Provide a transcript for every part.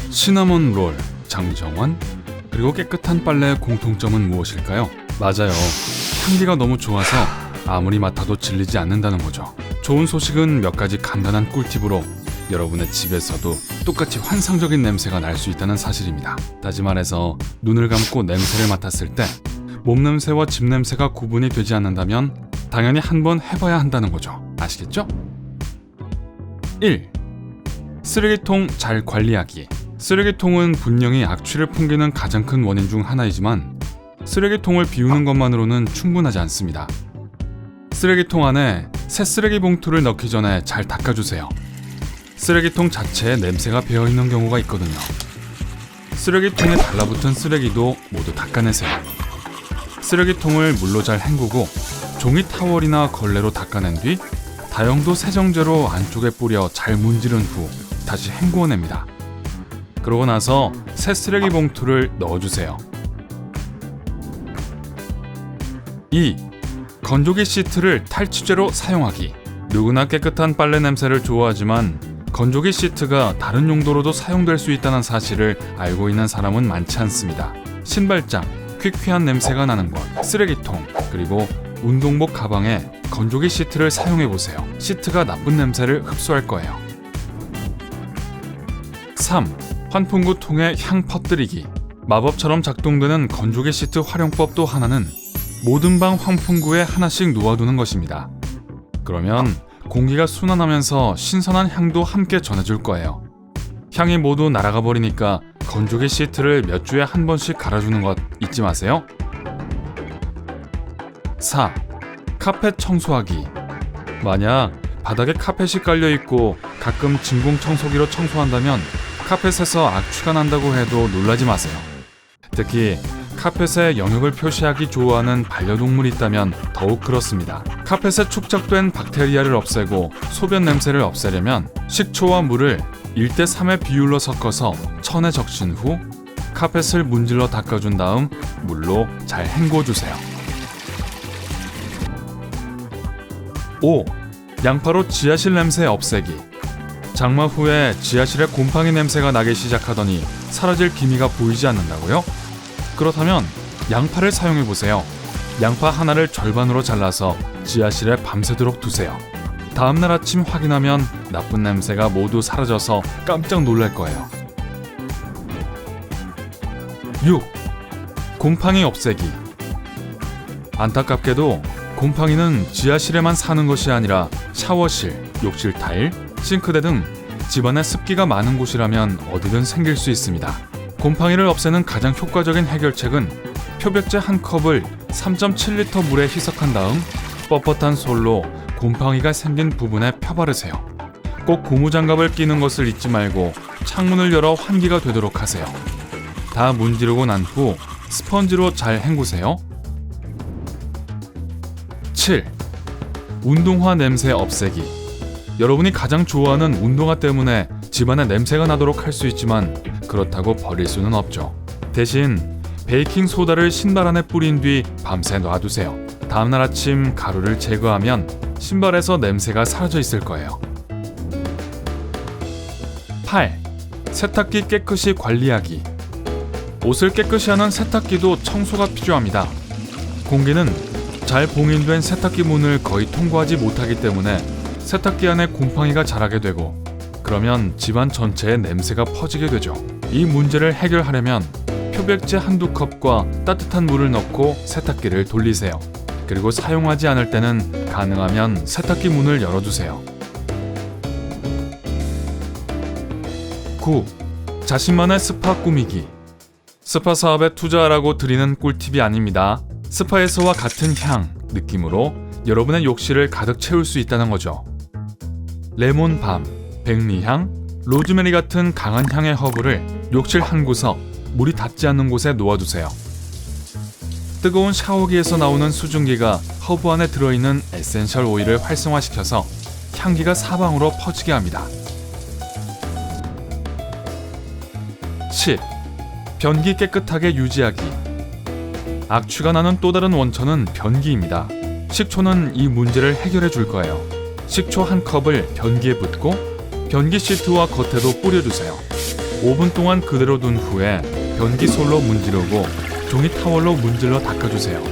시나몬 롤, 장정환, 그리고 깨끗한 빨래의 공통점은 무엇일까요? 맞아요. 향기가 너무 좋아서 아무리 맡아도 질리지 않는다는 거죠. 좋은 소식은 몇 가지 간단한 꿀팁으로 여러분의 집에서도 똑같이 환상적인 냄새가 날 수 있다는 사실입니다. 다시 말해서 눈을 감고 냄새를 맡았을 때 몸냄새와 집냄새가 구분이 되지 않는다면 당연히 한번 해봐야 한다는 거죠. 아시겠죠? 1. 쓰레기통 잘 관리하기. 쓰레기통은 분명히 악취를 풍기는 가장 큰 원인 중 하나이지만 쓰레기통을 비우는 것만으로는 충분하지 않습니다. 쓰레기통 안에 새 쓰레기 봉투를 넣기 전에 잘 닦아주세요. 쓰레기통 자체에 냄새가 배어있는 경우가 있거든요. 쓰레기통에 달라붙은 쓰레기도 모두 닦아내세요. 쓰레기통을 물로 잘 헹구고 종이 타월이나 걸레로 닦아낸 뒤 다용도 세정제로 안쪽에 뿌려 잘 문지른 후 다시 헹구어냅니다. 그러고 나서 새 쓰레기 봉투를 넣어주세요. 2. 건조기 시트를 탈취제로 사용하기. 누구나 깨끗한 빨래 냄새를 좋아하지만 건조기 시트가 다른 용도로도 사용될 수 있다는 사실을 알고 있는 사람은 많지 않습니다. 신발장, 퀴퀴한 냄새가 나는 곳, 쓰레기통, 그리고 운동복 가방에 건조기 시트를 사용해보세요. 시트가 나쁜 냄새를 흡수할 거예요. 3. 환풍구 통에 향 퍼뜨리기. 마법처럼 작동되는 건조기 시트 활용법 또 하나는 모든 방 환풍구에 하나씩 놓아두는 것입니다. 그러면 공기가 순환하면서 신선한 향도 함께 전해줄 거예요. 향이 모두 날아가 버리니까 건조기 시트를 몇 주에 한 번씩 갈아주는 것 잊지 마세요. 4. 카펫 청소하기. 만약 바닥에 카펫이 깔려있고 가끔 진공 청소기로 청소한다면 카펫에서 악취가 난다고 해도 놀라지 마세요. 특히 카펫에 영역을 표시하기 좋아하는 반려동물이 있다면 더욱 그렇습니다. 카펫에 축적된 박테리아를 없애고 소변 냄새를 없애려면 식초와 물을 1:3의 비율로 섞어서 천에 적신 후 카펫을 문질러 닦아준 다음 물로 잘 헹궈주세요. 5. 양파로 지하실 냄새 없애기. 장마 후에 지하실에 곰팡이 냄새가 나기 시작하더니 사라질 기미가 보이지 않는다고요? 그렇다면 양파를 사용해보세요. 양파 하나를 절반으로 잘라서 지하실에 밤새도록 두세요. 다음날 아침 확인하면 나쁜 냄새가 모두 사라져서 깜짝 놀랄 거예요. 6. 곰팡이 없애기. 안타깝게도 곰팡이는 지하실에만 사는 것이 아니라 샤워실, 욕실 타일, 싱크대 등 집안에 습기가 많은 곳이라면 어디든 생길 수 있습니다. 곰팡이를 없애는 가장 효과적인 해결책은 표백제 한 컵을 3.7리터 물에 희석한 다음 뻣뻣한 솔로 곰팡이가 생긴 부분에 펴바르세요. 꼭 고무장갑을 끼는 것을 잊지 말고 창문을 열어 환기가 되도록 하세요. 다 문지르고 난 후 스펀지로 잘 헹구세요. 7. 운동화 냄새 없애기. 여러분이 가장 좋아하는 운동화 때문에 집안에 냄새가 나도록 할 수 있지만 그렇다고 버릴 수는 없죠. 대신 베이킹 소다를 신발 안에 뿌린 뒤 밤새 놔두세요. 다음날 아침 가루를 제거하면 신발에서 냄새가 사라져 있을 거예요. 8. 세탁기 깨끗이 관리하기. 옷을 깨끗이 하는 세탁기도 청소가 필요합니다. 공기는 잘 봉인된 세탁기 문을 거의 통과하지 못하기 때문에 세탁기 안에 곰팡이가 자라게 되고 그러면 집안 전체에 냄새가 퍼지게 되죠. 이 문제를 해결하려면 표백제 한두 컵과 따뜻한 물을 넣고 세탁기를 돌리세요. 그리고 사용하지 않을 때는 가능하면 세탁기 문을 열어두세요. 9. 자신만의 스파 꾸미기. 스파 사업에 투자하라고 드리는 꿀팁이 아닙니다. 스파에서와 같은 향, 느낌으로 여러분의 욕실을 가득 채울 수 있다는 거죠. 레몬밤, 백리향, 로즈메리 같은 강한 향의 허브를 욕실 한 구석, 물이 닿지 않는 곳에 놓아두세요. 뜨거운 샤워기에서 나오는 수증기가 허브 안에 들어있는 에센셜 오일을 활성화시켜서 향기가 사방으로 퍼지게 합니다. 10. 변기 깨끗하게 유지하기. 악취가 나는 또 다른 원천은 변기입니다. 식초는 이 문제를 해결해 줄 거예요. 식초 1컵을 변기에 붓고 변기 시트와 겉에도 뿌려주세요. 5분 동안 그대로 둔 후에 변기 솔로 문지르고 종이 타월로 문질러 닦아주세요.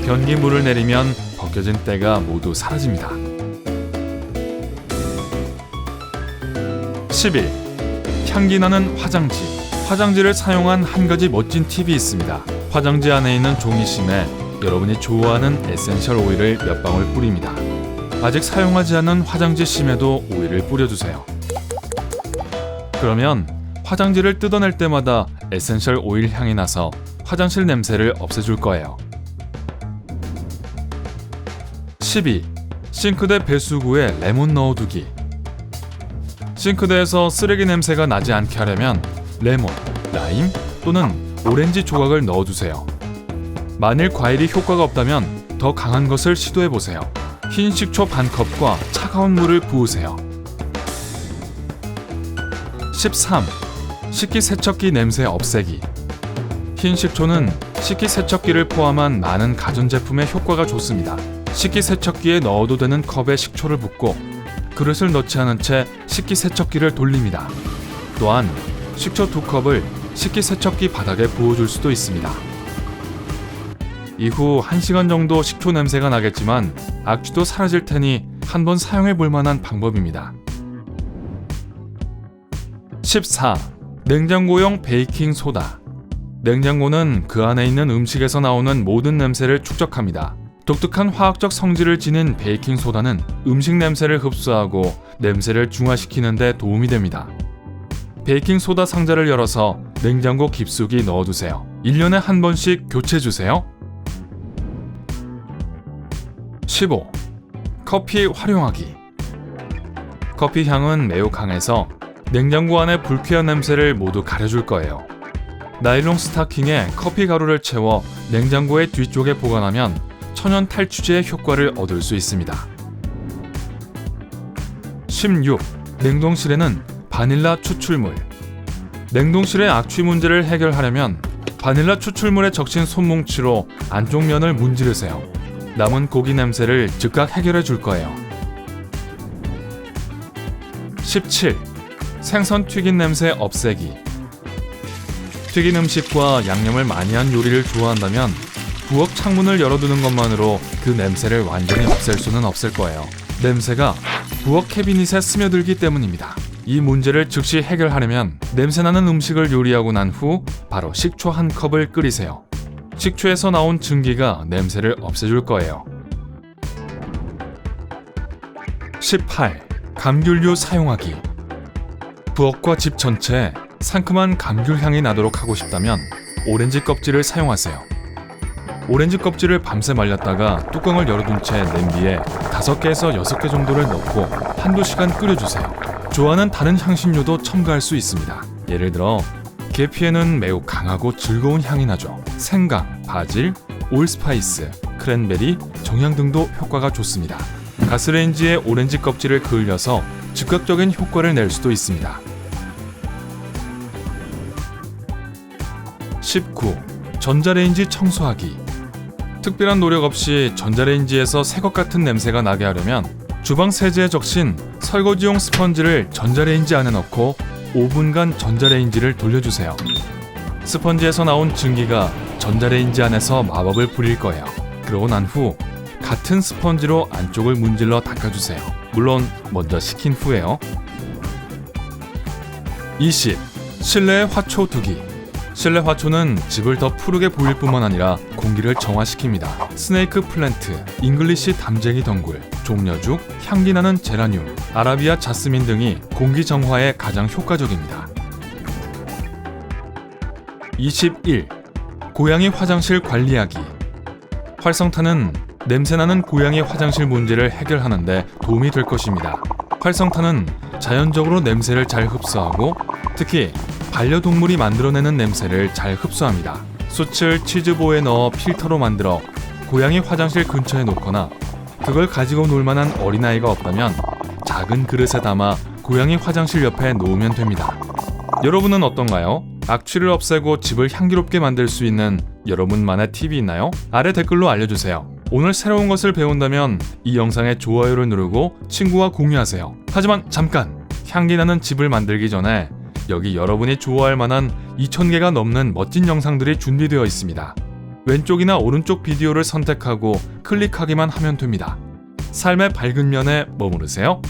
변기 물을 내리면 벗겨진 때가 모두 사라집니다. 11. 향기 나는 화장지. 화장지를 사용한 한 가지 멋진 팁이 있습니다. 화장지 안에 있는 종이심에 여러분이 좋아하는 에센셜 오일을 몇 방울 뿌립니다. 아직 사용하지 않은 화장지 심에도 오일을 뿌려주세요. 그러면 화장지를 뜯어낼 때마다 에센셜 오일 향이 나서 화장실 냄새를 없애줄 거예요. 12. 싱크대 배수구에 레몬 넣어두기. 싱크대에서 쓰레기 냄새가 나지 않게 하려면 레몬, 라임 또는 오렌지 조각을 넣어주세요. 만일 과일이 효과가 없다면 더 강한 것을 시도해보세요. 흰 식초 반컵과 차가운 물을 부으세요. 13. 식기세척기 냄새 없애기. 흰 식초는 식기세척기를 포함한 많은 가전제품에 효과가 좋습니다. 식기세척기에 넣어도 되는 컵에 식초를 붓고 그릇을 넣지 않은 채 식기세척기를 돌립니다. 또한 식초 2컵을 식기세척기 바닥에 부어줄 수도 있습니다. 이후 1시간 정도 식초 냄새가 나겠지만 악취도 사라질 테니 한번 사용해 볼 만한 방법입니다. 14. 냉장고용 베이킹 소다. 냉장고는 그 안에 있는 음식에서 나오는 모든 냄새를 축적합니다. 독특한 화학적 성질을 지닌 베이킹 소다는 음식 냄새를 흡수하고 냄새를 중화시키는 데 도움이 됩니다. 베이킹 소다 상자를 열어서 냉장고 깊숙이 넣어두세요. 1년에 한 번씩 교체해주세요. 15. 커피 활용하기. 커피 향은 매우 강해서 냉장고 안의 불쾌한 냄새를 모두 가려줄 거예요. 나일론 스타킹에 커피 가루를 채워 냉장고의 뒤쪽에 보관하면 천연 탈취제의 효과를 얻을 수 있습니다. 16. 냉동실에는 바닐라 추출물. 냉동실의 악취 문제를 해결하려면 바닐라 추출물에 적신 손뭉치로 안쪽 면을 문지르세요. 남은 고기 냄새를 즉각 해결해 줄 거예요. 17. 생선 튀긴 냄새 없애기. 튀긴 음식과 양념을 많이 한 요리를 좋아한다면 부엌 창문을 열어두는 것만으로 그 냄새를 완전히 없앨 수는 없을 거예요. 냄새가 부엌 캐비닛에 스며들기 때문입니다. 이 문제를 즉시 해결하려면 냄새나는 음식을 요리하고 난 후 바로 식초 1컵을 끓이세요. 식초에서 나온 증기가 냄새를 없애줄 거예요. 18. 감귤류 사용하기. 부엌과 집 전체에 상큼한 감귤 향이 나도록 하고 싶다면 오렌지 껍질을 사용하세요. 오렌지 껍질을 밤새 말렸다가 뚜껑을 열어둔 채 냄비에 5개에서 6개 정도를 넣고 한두 시간 끓여주세요. 좋아하는 다른 향신료도 첨가할 수 있습니다. 예를 들어 계피에는 매우 강하고 즐거운 향이 나죠. 생강, 바질, 올스파이스, 크랜베리, 정향 등도 효과가 좋습니다. 가스레인지에 오렌지 껍질을 그을려서 즉각적인 효과를 낼 수도 있습니다. 19. 전자레인지 청소하기. 특별한 노력 없이 전자레인지에서 새것 같은 냄새가 나게 하려면 주방 세제에 적신 설거지용 스펀지를 전자레인지 안에 넣고 5분간 전자레인지를 돌려주세요. 스펀지에서 나온 증기가 전자레인지 안에서 마법을 부릴 거예요. 그러고 난 후 같은 스펀지로 안쪽을 문질러 닦아주세요. 물론 먼저 식힌 후에요. 20. 실내에 화초 두기. 실내 화초는 집을 더 푸르게 보일 뿐만 아니라 공기를 정화시킵니다. 스네이크 플랜트, 잉글리시 담쟁이 덩굴, 종려죽, 향기나는 제라늄, 아라비아 자스민 등이 공기 정화에 가장 효과적입니다. 21. 고양이 화장실 관리하기. 활성탄은 냄새나는 고양이 화장실 문제를 해결하는데 도움이 될 것입니다. 활성탄은 자연적으로 냄새를 잘 흡수하고 특히 반려동물이 만들어내는 냄새를 잘 흡수합니다. 숯을 치즈보에 넣어 필터로 만들어 고양이 화장실 근처에 놓거나 그걸 가지고 놀 만한 어린아이가 없다면 작은 그릇에 담아 고양이 화장실 옆에 놓으면 됩니다. 여러분은 어떤가요? 악취를 없애고 집을 향기롭게 만들 수 있는 여러분만의 팁이 있나요? 아래 댓글로 알려주세요. 오늘 새로운 것을 배운다면 이 영상에 좋아요를 누르고 친구와 공유하세요. 하지만 잠깐! 향기 나는 집을 만들기 전에 여기 여러분이 좋아할 만한 2000개가 넘는 멋진 영상들이 준비되어 있습니다. 왼쪽이나 오른쪽 비디오를 선택하고 클릭하기만 하면 됩니다. 삶의 밝은 면에 머무르세요.